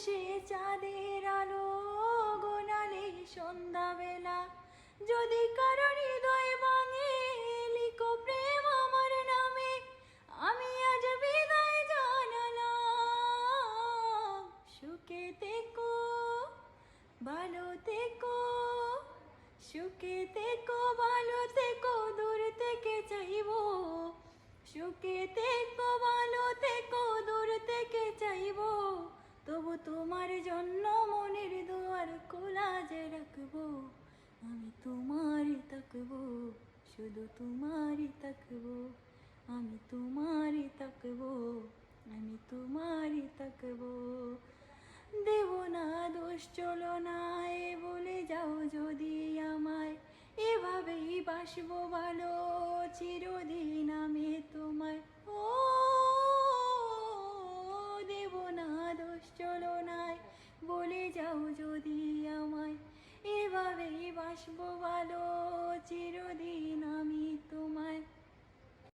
সে চাঁদের আলো গোনালে সন্ধ্যাবেলা, যদি কারো হৃদয় ভাঙে লিখো প্রেম আমার নামে, আমি আজ বিদায় জানালাম। সুখে থেকো, ভালো থেকো, সুখে থেকো, ভালো থেকো, দূর থেকে চাইবো। সুখে থেকো, ভালো থেকো, দূর থেকে চাইবো, তবু তোমার জন্য মনের দুয়ার খোলা যে রাখবো। আমি তোমারই থাকবো, শুধু তোমারই থাকবো, আমি তোমারই থাকবো, আমি তোমারই থাকবো। দেব না দোষ, চলো না এ বলে যাও যদি আমায়, এভাবেই বাসবো ভালো চিরদিন আমি তোমায়। ও দেব না দোষ, চলো না বলে যাও যদি আমায়, এভাবেই বাসবো ভালো চিরদিন আমি তোমায়।